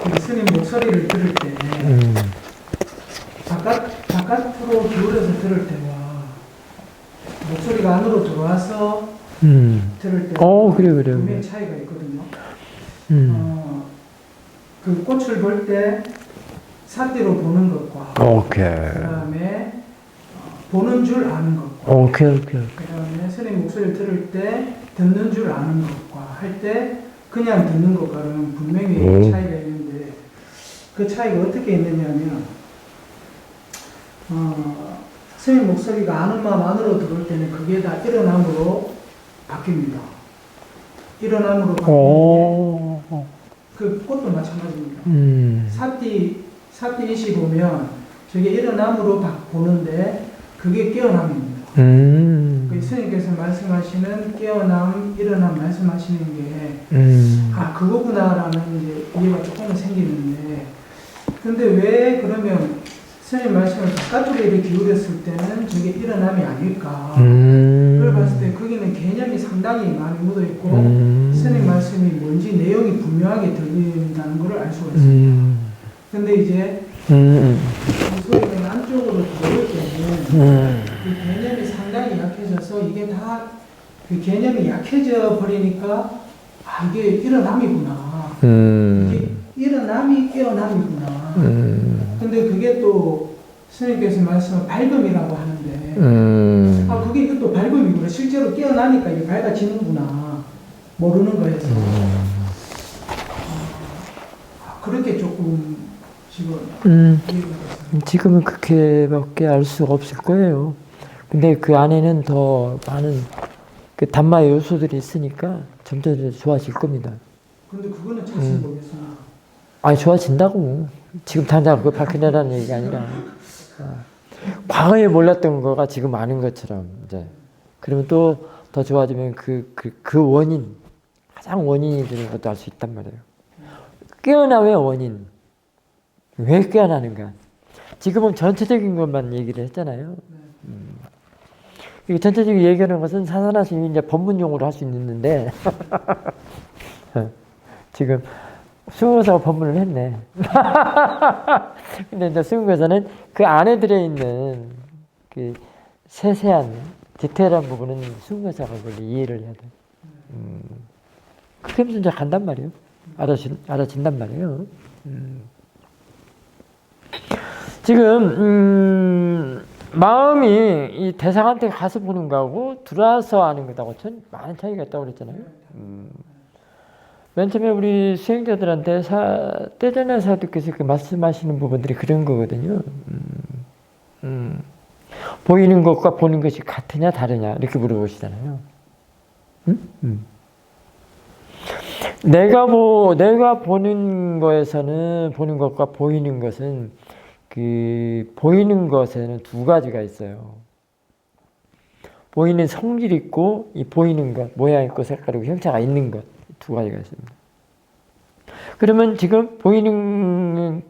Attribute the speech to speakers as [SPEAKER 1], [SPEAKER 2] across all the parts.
[SPEAKER 1] 우리 스님 목소리를 들을 때 바깥으로 기울여서 들을 때와 목소리가 안으로 들어와서 들을 때
[SPEAKER 2] 그래.
[SPEAKER 1] 분명히 차이가 있거든요. 그 꽃을 볼 때 삿대로 보는 것과
[SPEAKER 2] 오케이.
[SPEAKER 1] 그다음에 보는 줄 아는 것과
[SPEAKER 2] 오케이.
[SPEAKER 1] 그다음에 스님 목소리를 들을 때 듣는 줄 아는 것과 할 때 그냥 듣는 것과는 분명히 차이가 있는데 그 차이가 어떻게 있느냐면 스님 목소리가 아는 마음 안으로 들어올 때는 그게 다 일어남으로 바뀝니다. 일어남으로 바뀌는데 그 꽃도 마찬가지입니다. 사띠이시 보면 저게 일어남으로 보는데 그게 깨어남입니다. 그 스님께서 말씀하시는 깨어남, 일어남 말씀하시는 게 그거구나라는 이제 이해가 조금은 생기는데 근데 왜 그러면 스님 말씀을 바깥쪽에 이렇게 기울였을 때는 저게 일어남이 아닐까 그걸 봤을 때 거기는 개념이 상당히 많이 묻어있고 스님 말씀이 뭔지 내용이 분명하게 들린다는 걸 알 수가 있습니다. 근데 이제 목소리는 안쪽으로 들어올 때는 그 개념이 상당히 약해져서 이게 다 그 개념이 약해져 버리니까 이게 일어남이구나. 이게 일어남이 깨어남이구나. 근데 그게 또 스님께서 말씀은 밝음이라고 하는데 그게 이것도 밝음이구나. 실제로 깨어나니까 이게 밝아지는구나. 모르는 거에서 그렇게 조금
[SPEAKER 2] 지금은 그렇게밖에 알 수가 없을 거예요. 근데 그 안에는 더 많은 그 단마 요소들이 있으니까 점점 좋아질 겁니다.
[SPEAKER 1] 근데 그거는 자신 모르겠습니다.
[SPEAKER 2] 좋아진다고. 지금 당장 그거 밝혀내라는 얘기가 아니라 과거에 몰랐던 거가 지금 아는 것처럼 이제 그러면 또 더 좋아지면 그 원인 가장 원인이 되는 것도 알 수 있단 말이에요. 깨어남의 원인. 왜 깨어나는가? 지금은 전체적인 것만 얘기를 했잖아요. 이 전체적인 얘기하는 것은 사산하심이 이제 법문용으로 할 수 있는데 지금 수용교사가 법문을 했네. 근데 이제 수용교사는 그 안에 들어있는 그 세세한 디테일한 부분은 수용교사가 그걸 이해를 해야 돼. 그렇게 하면서 이제 간단 말이에요. 알아진단 말이에요. 지금 마음이 이 대상한테 가서 보는 거하고 들어와서 아는 것하고 많은 차이가 있다고 그랬잖아요. 맨 처음에 우리 수행자들한테 떼전의 사두께서 말씀하시는 부분들이 그런 거거든요. 보이는 것과 보는 것이 같으냐 다르냐 이렇게 물어보시잖아요. 내가 보는 거에서는 보는 것과 보이는 것은 그 보이는 것에는 두 가지가 있어요. 보이는 성질이 있고 이 보이는 것 모양 있고 색깔이고 형체가 있는 것 두 가지가 있습니다. 그러면 지금 보이는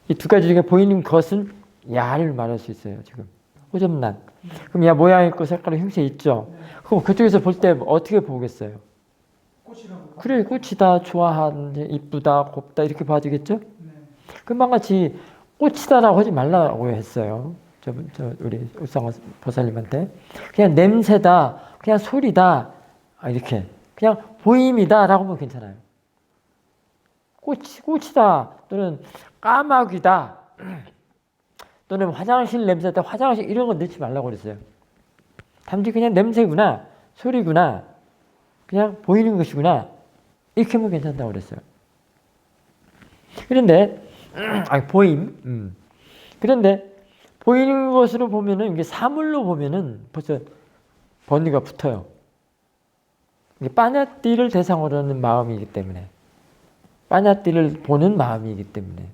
[SPEAKER 2] 이 두 가지 중에 보이는 것은 야를 말할 수 있어요. 지금 호접란. 그럼 야 모양 있고 색깔이 형체 있죠. 그럼 그쪽에서 볼 때 어떻게 보겠어요? 그래 꽃이다 좋아하는데 이쁘다 곱다 이렇게 봐주겠죠? 금방 같이 꽃이다라고 하지 말라고 했어요. 우리 울상호 보살님한테 그냥 냄새다, 그냥 소리다 이렇게 그냥 보임이다라고 하면 괜찮아요. 꽃이다 또는 까마귀다 또는 화장실 냄새다 화장실 이런 거 넣지 말라고 그랬어요. 단지 그냥 냄새구나 소리구나 그냥 보이는 것이구나 이렇게 하면 괜찮다고 그랬어요. 그런데 보임. 그런데 보이는 것으로 보면은 이게 사물로 보면은 벌써 번뇌가 붙어요. 이게 빠냐띠를 대상으로 하는 마음이기 때문에 빠냐띠를 보는 마음이기 때문에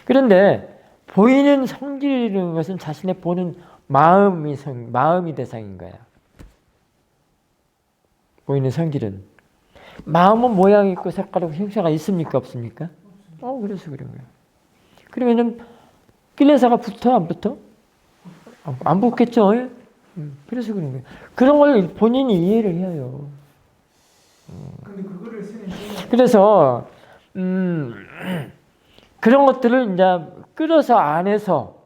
[SPEAKER 2] 그런데 보이는 성질이라는 것은 자신의 보는 마음이 대상인 거야. 보이는 성질은 마음은 모양 있고 색깔이고 형체가 있습니까 없습니까? 그래서 그런 거예요. 그러면은 kil레사가 붙어 안 붙어? 안 붙겠죠. 그래서 그런 거예요. 그런 걸 본인이 이해를 해요.
[SPEAKER 1] 근데 그거를
[SPEAKER 2] 그래서 그런 것들을 이제 끌어서 안에서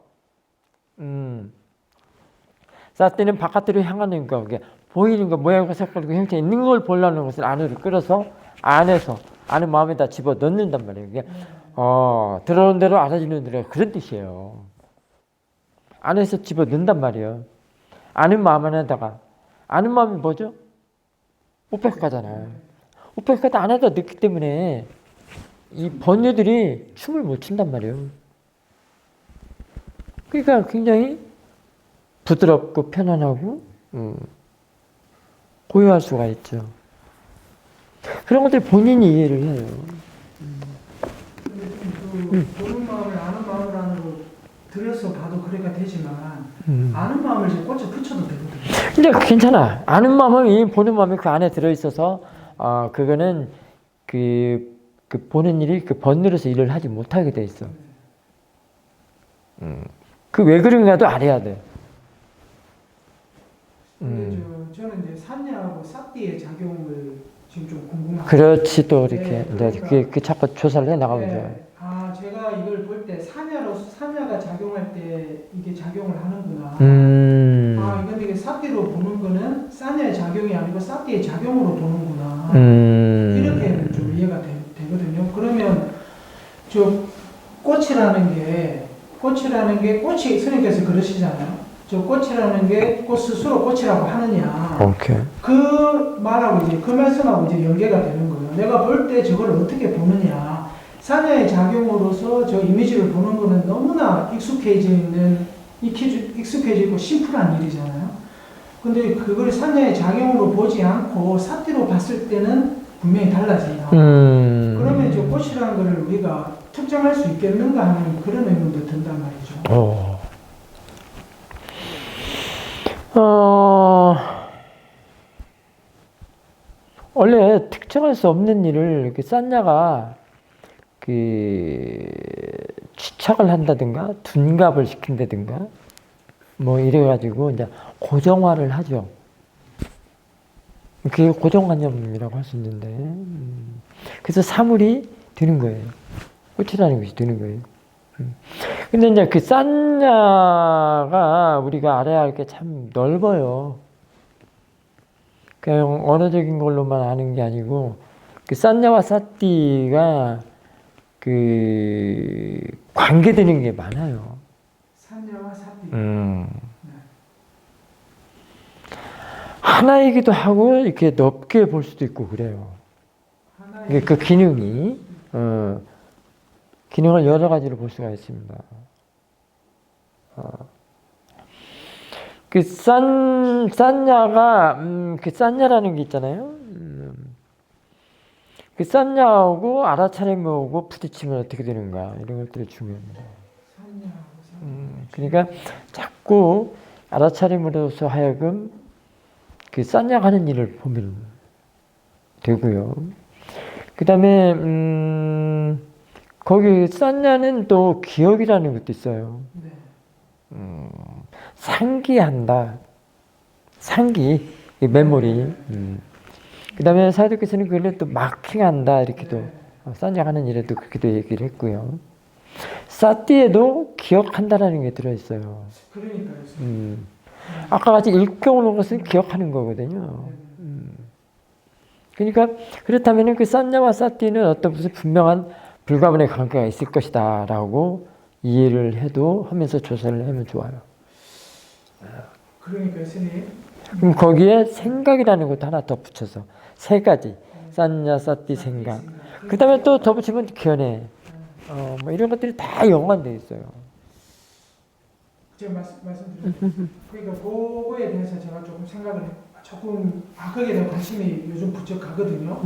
[SPEAKER 2] 사띠는 바깥으로 향하는 거, 보이는 거, 모양과 색깔과 형태 있는 걸 보려는 것을 안으로 끌어서 안에서 아는 마음에다 집어 넣는단 말이에요. 이게 들어오는 대로 알아주는 대로 그런 뜻이에요. 안에서 집어 넣는단 말이에요. 아는 마음 안에다가. 아는 마음이 뭐죠? 우페카잖아요. 우페카도 안에다 넣기 때문에 이 번뇌들이 춤을 못 춘단 말이에요. 그러니까 굉장히 부드럽고 편안하고 고요할 수가 있죠. 그런 것들 본인이 이해를 해요.
[SPEAKER 1] 보는 마음을 아는 마음을 안으로 들여서 봐도 그래가 되지만 아는 마음을 이제 꽂혀 붙여도 되거든요.
[SPEAKER 2] 근데 괜찮아. 아는 마음이 보는 마음이 그 안에 들어 있어서 그거는 그 보는 일이 그 번뇌로서 일을 하지 못하게 돼 있어. 그 왜 그런가도 알아야 돼.
[SPEAKER 1] 근데 저는 이제 산야하고 삿띠의 작용을 지금 좀 궁금합니다.
[SPEAKER 2] 그렇지 또 이렇게
[SPEAKER 1] 네,
[SPEAKER 2] 그 자꾸 조사를 해 나가면 돼요.
[SPEAKER 1] 네. 제가 이걸 볼 때 산야가 작용할 때 이게 작용을 하는구나. 이건 이게 삿띠로 보는 거는 산야의 작용이 아니고 삿띠의 작용으로 보는구나. 이렇게는 좀 이해가 되거든요. 그러면 저 꽃이라는 게 꽃이 스님께서 그러시잖아요. 저 꽃이라는 게 꽃 스스로 꽃이라고 하느냐.
[SPEAKER 2] 오케이.
[SPEAKER 1] 그 말하고 이제 그 말씀하고 이제 연계가 되는 거예요. 내가 볼 때 저걸 어떻게 보느냐. 산야의 작용으로서 저 이미지를 보는 거는 너무나 익숙해져 있고 심플한 일이잖아요. 근데 그걸 산야의 작용으로 보지 않고 삿띠로 봤을 때는 분명히 달라진다. 그러면 저 꽃이라는 거를 우리가 특정할 수 있겠는가 하는 그런 의문도 든단 말이죠.
[SPEAKER 2] 원래 특정할 수 없는 일을 이렇게 산야가 취착을 한다든가 둔갑을 시킨다든가 뭐 이래가지고 이제 고정화를 하죠. 그게 고정관념이라고 할 수 있는데 그래서 사물이 되는 거예요. 꽃이라는 것이 되는 거예요. 근데 이제 그 산야가 우리가 알아야 할 게 참 넓어요. 그냥 언어적인 걸로만 아는 게 아니고 그 산야와 삿띠가 관계되는 게 많아요.
[SPEAKER 1] 산야와 삿띠.
[SPEAKER 2] 하나이기도 하고 이렇게 넓게 볼 수도 있고 그래요. 그 기능이 기능을 여러 가지로 볼 수가 있습니다. 그 산야가 그 산야라는 게 있잖아요. 그 산야하고 알아차림하고 부딪히면 어떻게 되는가 이런 것들이 중요합니다. 그러니까 자꾸 알아차림으로서 하여금 그 산야가 하는 일을 보면 되고요. 그 다음에 거기 산야는 또 기억이라는 것도 있어요. 상기한다. 상기, 메모리. 그 다음에 사도께서는 그걸 또 마킹한다. 이렇게도 산야하는 일에도 그렇게도 얘기를 했고요. 삿띠에도 기억한다라는 게 들어있어요.
[SPEAKER 1] 그러니까요.
[SPEAKER 2] 아까 같이 읽혀오는 것은 기억하는 거거든요. 그러니까 그렇다면 그 산야와 삿띠는 어떤 무슨 분명한 불가분의 관계가 있을 것이다 라고 이해를 해도 하면서 조사를 하면 좋아요.
[SPEAKER 1] 그러니까 스님.
[SPEAKER 2] 그럼 거기에 생각이라는 것도 하나 더 붙여서 세 가지 산야, 삿띠, 생각. 그 다음에 또 더 붙이면 견해. 뭐 이런 것들이 다 연관되어 있어요.
[SPEAKER 1] 제가 말씀드렸죠. 그러니까 그거에 대해서 제가 조금 생각을 거기에 대한 관심이 요즘 부족하거든요.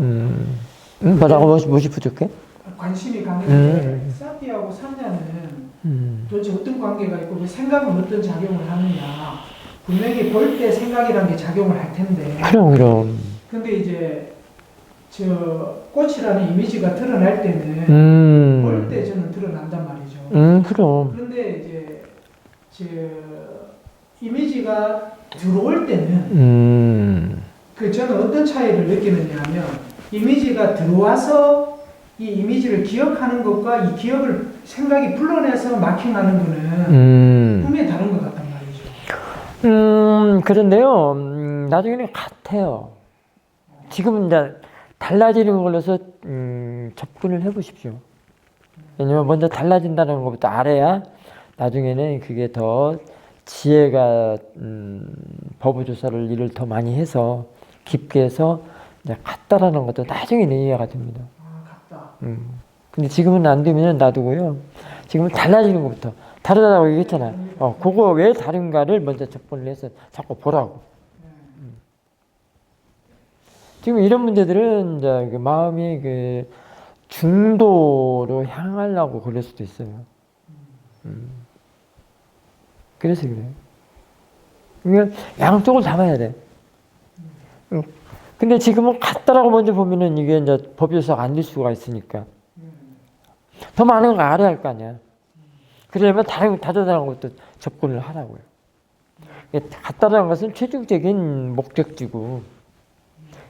[SPEAKER 2] 뭐라고 무엇이 부족해?
[SPEAKER 1] 관심이 가는데 삿띠하고 산야는 도대체 어떤 관계가 있고 그 생각은 어떤 작용을 하느냐. 분명히 볼 때 생각이라는 게 작용을 할 텐데.
[SPEAKER 2] 그럼.
[SPEAKER 1] 근데 이제 저 꽃이라는 이미지가 드러날 때는 볼 때 저는 드러난단 말이죠.
[SPEAKER 2] 그럼.
[SPEAKER 1] 그런데 이제 저 이미지가 들어올 때는 저는 어떤 차이를 느끼느냐 하면 이미지가 들어와서 이 이미지를 기억하는 것과 이 기억을 생각이 불러내서 마킹하는 거는 분명히 다른 것 같단 말이죠.
[SPEAKER 2] 그런데요, 나중에는 같아요. 지금은 이제 달라지는 걸로서 접근을 해보십시오. 왜냐면 먼저 달라진다는 것부터 알아야 나중에는 그게 더 지혜가 버브 조사를 일을 더 많이 해서 깊게 해서 이제 같다라는 것도 나중에는 이해가 됩니다.
[SPEAKER 1] 같다.
[SPEAKER 2] 근데 지금은 안 되면 놔두고요. 지금은 달라지는 것부터 다르다고 얘기했잖아. 그거 왜 다른가를 먼저 접근을 해서 자꾸 보라고. 지금 이런 문제들은 이제 그 마음이 그 중도로 향하려고 그럴 수도 있어요. 그래서 그래요. 그러니까 양쪽을 잡아야 돼. 근데 지금은 같다라고 먼저 보면은 이게 이제 법조사가 안 될 수가 있으니까. 더 많은 걸 알아야 할 거 아니야. 그러려면 다르다는 것도 접근을 하라고요. 같다라는 것은 최종적인 목적지고,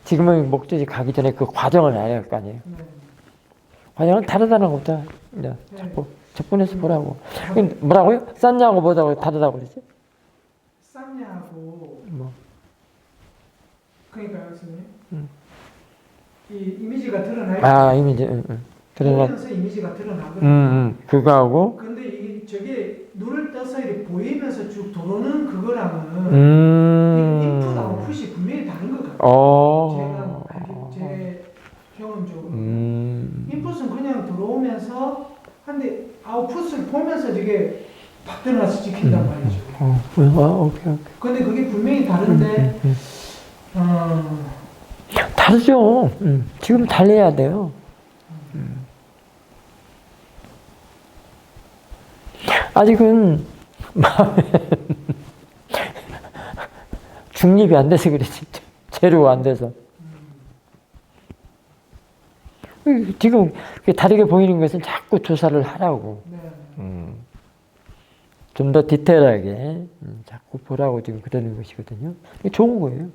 [SPEAKER 2] 지금은 목적지 가기 전에 그 과정을 알아야 할 거 아니에요. 과정은 다르다는 것부터 이제 자꾸 접근해서 보라고. 뭐라고요? 쌌냐고 뭐라고 다르다고 그러지?
[SPEAKER 1] 쌌냐고.
[SPEAKER 2] 뭐.
[SPEAKER 1] 그러니까요, 선생님. 이 이미지가 드러나요.
[SPEAKER 2] 이미지.
[SPEAKER 1] 보면서 이미지가 드러나거든요.
[SPEAKER 2] 그거하고.
[SPEAKER 1] 근데 저게 눈을 떠서 이렇게 보이면서 쭉 들어오는 그거랑은 인풋 아웃풋이 분명히 다른 것 같아요. 제 경험적으로. 인풋은 그냥 들어오면서 한데 아웃풋을 보면서 저게 팍 들어가서 찍힌단 말이죠.
[SPEAKER 2] 오케이.
[SPEAKER 1] 근데 그게 분명히 다른데
[SPEAKER 2] 다르죠. 지금 달려야 돼요. 아직은 중립이 안 돼서 그렇지. 재료가 안 돼서. 지금 다르게 보이는 것은 자꾸 조사를 하라고. 좀 더 디테일하게 자꾸 보라고 지금 그러는 것이거든요. 이게 좋은 거예요.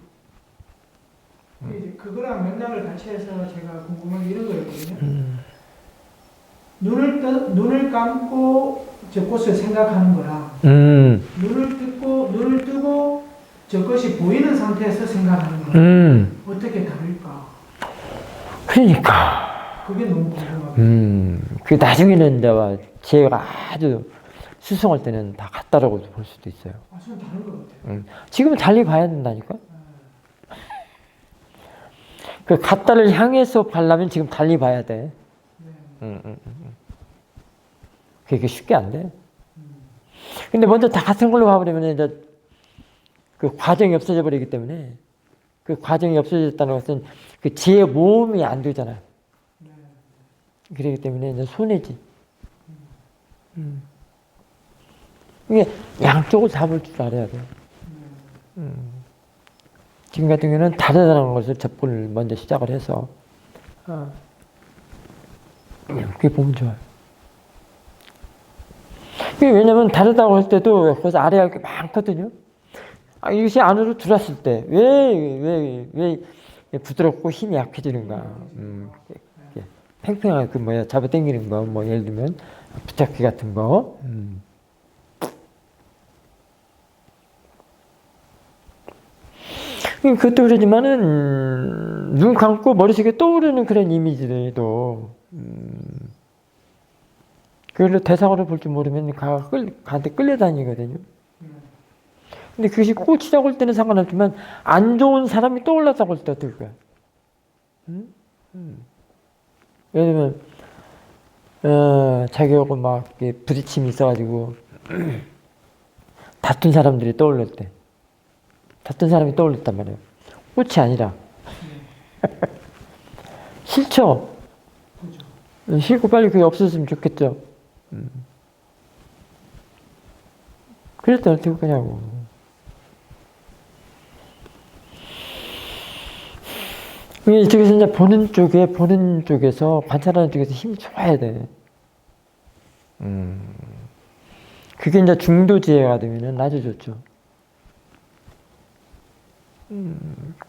[SPEAKER 1] 이제 그거랑 맥락을 같이 해서 제가 궁금한 게 이런 거였거든요. 눈을 감고 저 꽃을 생각하는 거랑 눈을 뜨고 저것이 보이는 상태에서 생각하는 거랑 어떻게 다를까?
[SPEAKER 2] 그러니까.
[SPEAKER 1] 그게 너무 궁금하거든요.
[SPEAKER 2] 그 나중에는 이제 지혜가 아주 수성할 때는 다 같다라고 볼 수도 있어요.
[SPEAKER 1] 좀 다른 것 같아요.
[SPEAKER 2] 지금은 달리 봐야 된다니까. 그 같다를 향해서 가려면 지금 달리 봐야 돼. 그게 쉽게 안 돼. 근데 먼저 다 같은 걸로 봐버리면 이제 그 과정이 없어져 버리기 때문에, 그 과정이 없어졌다는 것은 그 지혜 모험이 안 되잖아. 그렇기 때문에 이제 손해지. 이게 양쪽을 잡을 줄 알아야 돼. 지금 같은 경우는 다르다는 것을 접근을 먼저 시작을 해서 그게 보면 좋아요. 왜냐면 다르다고 할 때도 거기서 알아야 할 게 많거든요. 이것이 안으로 들어왔을 때 왜 부드럽고 힘이 약해지는가. 팽팽하게 그 잡아당기는 거, 뭐 예를 들면 붙잡기 같은 거. 그것도 그러지만은 눈 감고 머릿속에 떠오르는 그런 이미지들도 그걸로 대상으로 볼 줄 모르면 가한테 끌려다니거든요. 근데 그것이 꽂히자고 할 때는 상관없지만 안 좋은 사람이 떠올랐다고 할 때 어떨 거야? 왜냐면 자기하고 막 부딪힘이 있어가지고 다툰 사람들이 떠올릴 때, 다툰 사람이 떠올렸단 말이에요. 꽃이 아니라 싫죠. 싫고 빨리 그게 없었으면 좋겠죠. 그럴 때 어떻게 할 거냐고. 이쪽에서 이제 보는 쪽에서 관찰하는 쪽에서 힘이 좋아야 돼. 그게 이제 중도 지혜가 되면은 아주 좋죠.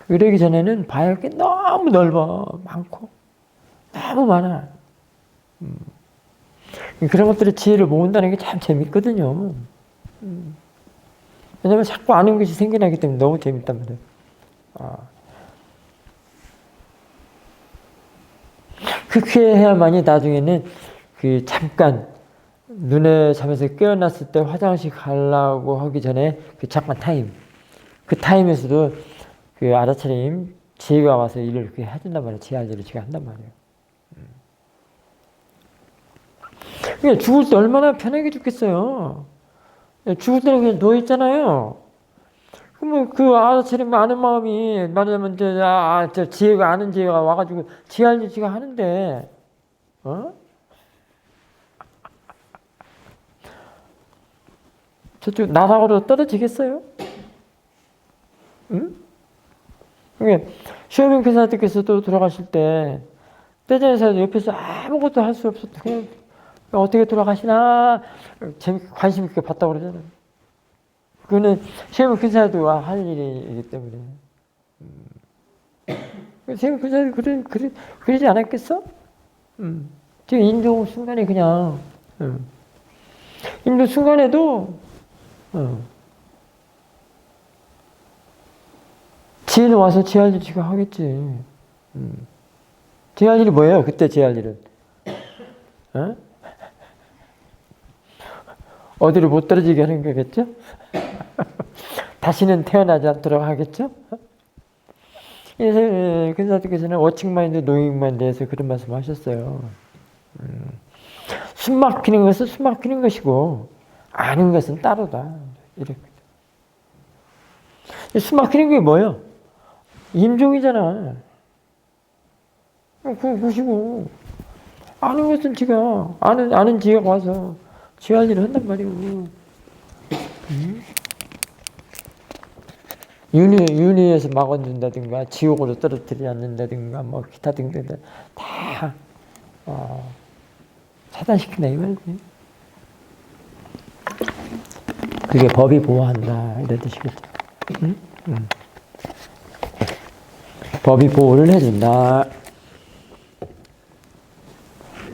[SPEAKER 2] 그러기 전에는 봐야 할 게 너무 넓어. 많고. 너무 많아. 그런 것들이 지혜를 모은다는 게 참 재밌거든요. 왜냐면 자꾸 아는 것이 생겨나기 때문에 너무 재밌단 말이에요. 그렇게 해야만이 나중에는 그 잠깐 눈에 잠에서 깨어났을 때 화장실 가려고 하기 전에 그 잠깐 타임, 그 타임에서도 그 알아차림 지혜가 와서 일을 그렇게 해준단 말이에요. 지혜 일을 지가 한단 말이에요. 그러니까 죽을 때 얼마나 편하게 죽겠어요. 죽을 때는 그냥 누워 있잖아요. 그러면 그 알아차림 아는 마음이 말하자면 저 지혜가 아는 지혜가 와가지고 지혜 일 지가 하는데, 저쪽 나락으로 떨어지겠어요? 응? 그러니까 쇼밍 회사들께서도 돌아가실 때 떼전에서 옆에서 아무것도 할 수 없었다. 그냥 어떻게 돌아가시나 관심 있게 봤다고 그러잖아요. 그거는 쇼밍 회사도 할 일이기 때문에. 쇼밍 회사도 그러지 않았겠어? 지금 인도 순간에 그냥 인도 순간에도 지혜는 와서 지혜할 일 지가 하겠지. 지혜할 일이 뭐예요? 그때 지혜할 일은 어디로 못 떨어지게 하는 거겠죠? 다시는 태어나지 않도록 하겠죠? 그래서 근사님께서는 워칭 마인드, 노잉 마인드에서 그런 말씀 하셨어요. 숨 막히는 것은 숨 막히는 것이고 아는 것은 따로다. 이렇게. 숨 막히는 게 뭐예요? 임종이잖아. 그것이고 아는 것은 지가 아는 지가 와서 지할 일을 한단 말이오. 윤회에서 막아준다든가 지옥으로 떨어뜨리지 않는다든가 뭐 기타 등등 다 차단시킨다 이 말이지. 그게 법이 보호한다 이런 뜻이겠죠. 법이 보호를 해준다.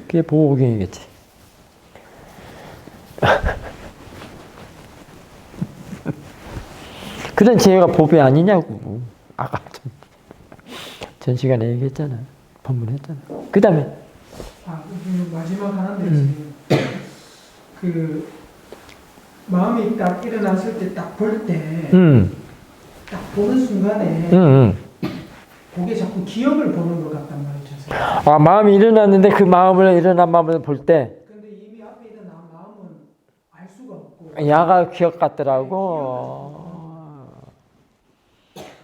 [SPEAKER 2] 그게 보호경이겠지. 그런 지혜가 법이 아니냐고. 아까 전 시간에 얘기했잖아. 법문했잖아. 그 다음에
[SPEAKER 1] 마지막 하나인데 그 마음이 딱 일어났을 때 딱 볼 때 딱 보는 순간에 그게 자꾸 기억을 보는 것 같단 말이죠.
[SPEAKER 2] 아, 마음이 일어났는데 그 일어난 마음을 볼 때
[SPEAKER 1] 근데 이미 앞에 일어난 마음은 알 수가 없고
[SPEAKER 2] 야가 기억 같더라고.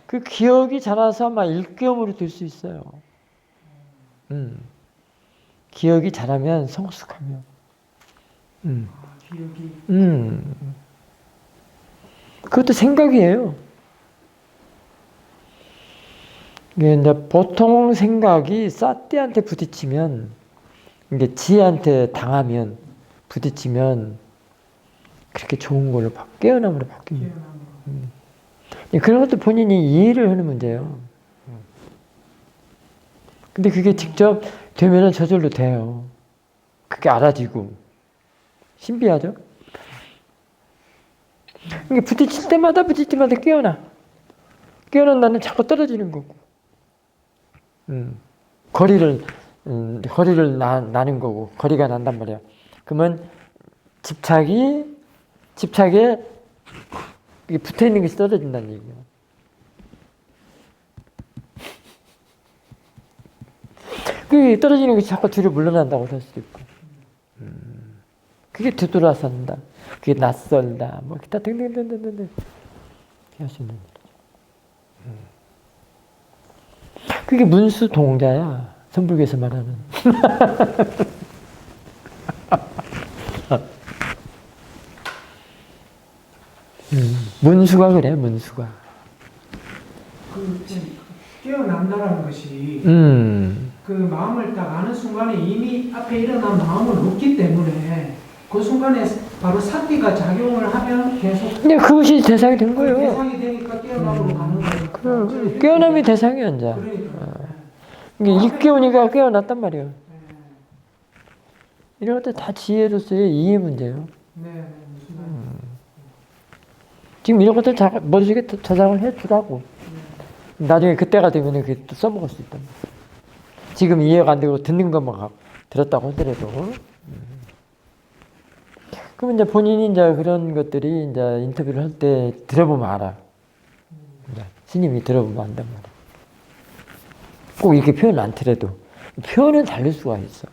[SPEAKER 2] 그 기억이 자라서 아마 일기염으로 될 수 있어요. 기억이 자라면 성숙하면.
[SPEAKER 1] 기억이.
[SPEAKER 2] 그것도 생각이에요. 이제 보통 생각이 싸띠한테 부딪히면, 이게 지혜한테 당하면, 부딪히면, 그렇게 좋은 걸로 깨어남으로 바뀝니다. 그런 것도 본인이 이해를 하는 문제예요. 근데 그게 직접 되면은 저절로 돼요. 그게 알아지고. 신비하죠? 이게 부딪힐 때마다 깨어나. 깨어난다는 자꾸 떨어지는 거고. 거리를 나는 거고. 거리가 난단 말이야. 그러면 집착에 붙어 있는 것이 떨어진다는 얘기야. 그게 떨어지는 것이 자꾸 뒤로 물러난다고 할 수도 있고. 그게 뒤돌아선다. 그게 낯설다. 뭐 기타 등등등등등 할 수 있는 거죠. 그게 문수 동자야. 선불교에서 말하는. 문수가 그래, 문수가.
[SPEAKER 1] 깨어난다라는 것이 그 마음을 딱 아는 순간에 이미 앞에 일어난 마음은 없기 때문에 그 순간에 바로 사띠가 작용을 하면 계속.
[SPEAKER 2] 근데 그것이 대상이 된 거예요.
[SPEAKER 1] 대상이 되니까 깨어남으로 가는 거예요.
[SPEAKER 2] 깨어남이 대상이야, 이제. 이게 일깨우니까 깨어났단 말이에요. 이런 것들 다 지혜로서의 이해 문제예요.
[SPEAKER 1] 네, 네, 무슨 말인지.
[SPEAKER 2] 지금 이런 것들 머릿속에 저장을 해주라고. 나중에 그때가 되면 그게 또 써먹을 수 있단 말이야. 지금 이해가 안 되고 듣는 것만 들었다고 하더라도. 그러면 이제 본인이 이제 그런 것들이 이제 인터뷰를 할 때 들어보면 알아. 이제 스님이 들어보면 안단 말이야. 꼭 이렇게 표현 않더라도 표현은 다를 수가 있어.